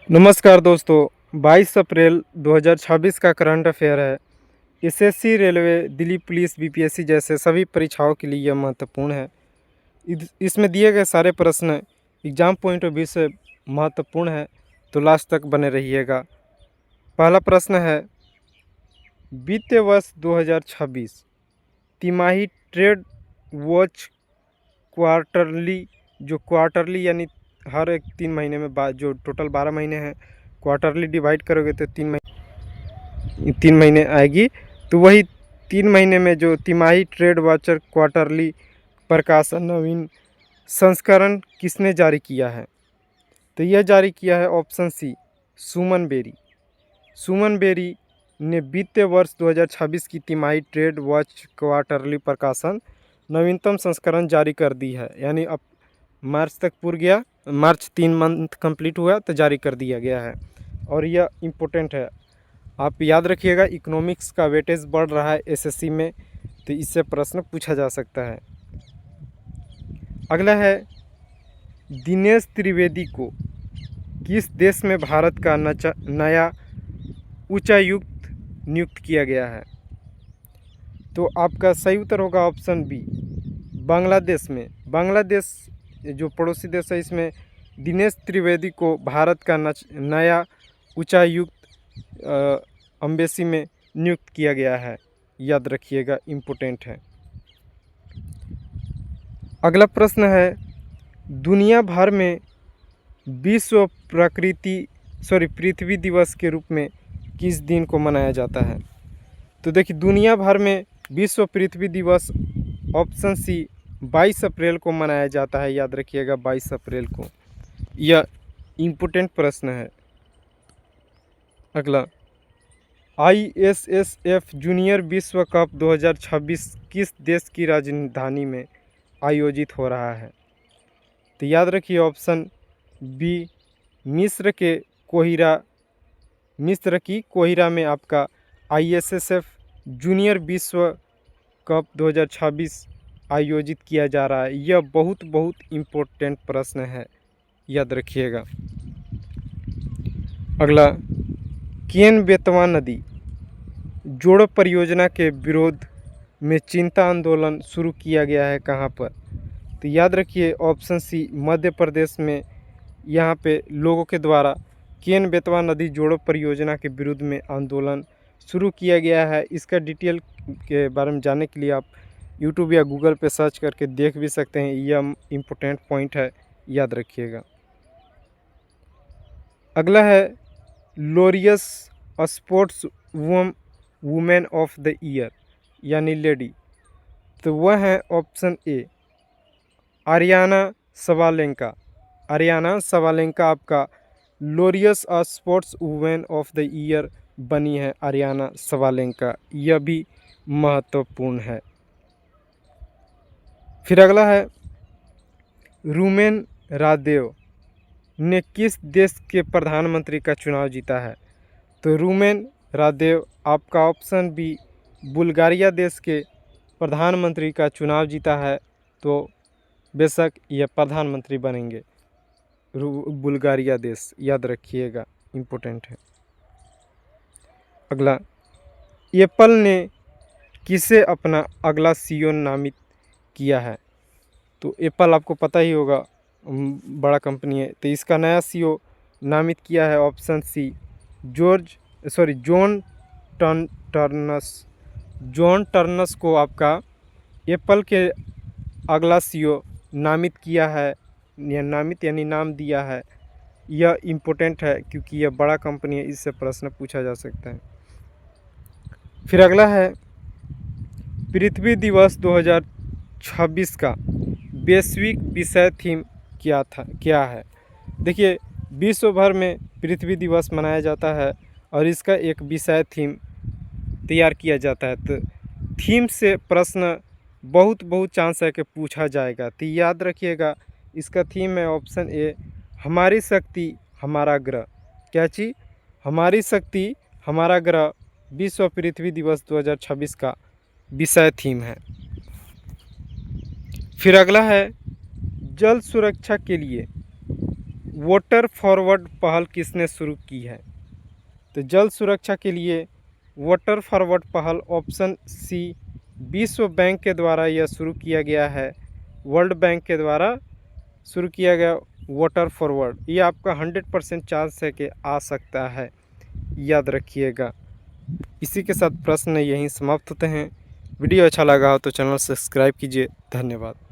नमस्कार दोस्तों। 22 अप्रैल 2026 का करंट अफेयर है। SSC, railway, Delhi police, BPSC जैसे सभी परीक्षाओं के लिए यह महत्वपूर्ण है। इसमें दिए गए सारे प्रश्न एग्जाम पॉइंट ऑफ व्यू से महत्वपूर्ण है, तो लास्ट तक बने रहिएगा। पहला प्रश्न है, वित्तीय वर्ष 2026 तिमाही ट्रेड वॉच क्वार्टरली, जो क्वार्टरली यानी हर एक 3 महीने में जो टोटल 12 महीने हैं, क्वार्टरली डिवाइड करोगे तो 3 महीने आएगी। तो वही 3 महीने में जो तिमाही ट्रेड वॉचर क्वार्टरली प्रकाशन नवीन संस्करण किसने जारी किया है? तो यह जारी किया है ऑप्शन सी, सुमन बेरी। सुमन बेरी ने वित्तीय वर्ष 2026 की तिमाही ट्रेड वॉच क्वार्टरली प्रकाशन नवीनतम संस्करण जारी कर दी है। यानी अब मार्च तक पूरा गया, मार्च 3 मंथ कंप्लीट हुआ तो जारी कर दिया गया है। और यह इम्पोर्टेंट है, आप याद रखिएगा। इकोनॉमिक्स का वेटेज बढ़ रहा है एसएससी में, तो इससे प्रश्न पूछा जा सकता है। अगला है, दिनेश त्रिवेदी को किस देश में भारत का नया उच्चायुक्त नियुक्त किया गया है? तो आपका सही उत्तर होगा ऑप्शन बी, बांग्लादेश में। बांग्लादेश जो पड़ोसी देश है, इसमें दिनेश त्रिवेदी को भारत का नया उच्चायुक्त अम्बेसी में नियुक्त किया गया है। याद रखिएगा, इम्पोर्टेंट है। अगला प्रश्न है, दुनिया भर में विश्व पृथ्वी दिवस के रूप में किस दिन को मनाया जाता है? तो देखिए, दुनिया भर में विश्व पृथ्वी दिवस ऑप्शन सी 22 अप्रैल को मनाया जाता है। याद रखिएगा, 22 अप्रैल को। यह इम्पोर्टेंट प्रश्न है। अगला, ISSF जूनियर विश्व कप 2026 किस देश की राजधानी में आयोजित हो रहा है? तो याद रखिए ऑप्शन बी, मिस्र की कोहिरा में आपका ISSF जूनियर विश्व कप 2026 आयोजित किया जा रहा है। यह बहुत इम्पोर्टेंट प्रश्न है, याद रखिएगा। अगला, केन बेतवा नदी जोड़ो परियोजना के विरोध में चिंता आंदोलन शुरू किया गया है कहाँ पर? तो याद रखिए ऑप्शन सी, मध्य प्रदेश में। यहाँ पे लोगों के द्वारा केन बेतवा नदी जोड़ो परियोजना के विरुद्ध में आंदोलन शुरू किया गया है। इसका डिटेल के बारे में जानने के लिए आप यूट्यूब या गूगल पे सर्च करके देख भी सकते हैं। यह इम्पोर्टेंट पॉइंट है, याद रखिएगा। अगला है, Laureus sports woman of the year यानी लेडी। तो वह है option A, Aryna Sabalenka. Aryna Sabalenka आपका Laureus sports woman of the year बनी है, आरियाना सवालेंका। यह भी महत्वपूर्ण है। फिर अगला है, रूमेन रादेव ने किस देश के प्रधानमंत्री का चुनाव जीता है? तो रूमेन रादेव आपका ऑप्शन बी, बुल्गारिया देश के प्रधानमंत्री का चुनाव जीता है। तो बेशक यह प्रधानमंत्री बनेंगे, बुल्गारिया देश। याद रखिएगा, इम्पोर्टेंट है। अगला, एप्पल ने किसे अपना अगला CEO नामित किया है? तो एप्पल आपको पता ही होगा, बड़ा कंपनी है। तो इसका नया CEO नामित किया है option C, John Ternus. John Ternus को आपका एप्पल के अगला CEO नामित किया है, या नामित यानी नाम दिया है। यह इम्पोर्टेंट है क्योंकि यह बड़ा कंपनी है, इससे प्रश्न पूछा जा सकता है। फिर अगला है, पृथ्वी दिवस 2026 का वैश्विक विषय थीम क्या है? देखिए, विश्व भर में पृथ्वी दिवस मनाया जाता है और इसका एक विषय थीम तैयार किया जाता है। तो थीम से प्रश्न बहुत चांस है कि पूछा जाएगा। तो याद रखिएगा, इसका थीम है ऑप्शन ए, हमारी शक्ति हमारा ग्रह। क्या चीज़? हमारी शक्ति हमारा ग्रह विश्व पृथ्वी दिवस 2026 का विषय थीम है। फिर अगला है, जल सुरक्षा के लिए वाटर फॉरवर्ड पहल किसने शुरू की है? तो जल सुरक्षा के लिए वाटर फॉरवर्ड पहल ऑप्शन सी विश्व बैंक के द्वारा यह शुरू किया गया है। वर्ल्ड बैंक के द्वारा शुरू किया गया वाटर फॉरवर्ड, ये आपका 100% चांस है कि आ सकता है, याद रखिएगा। इसी के साथ प्रश्न यहीं समाप्त होते हैं। वीडियो अच्छा लगा हो तो चैनल सब्सक्राइब कीजिए। धन्यवाद।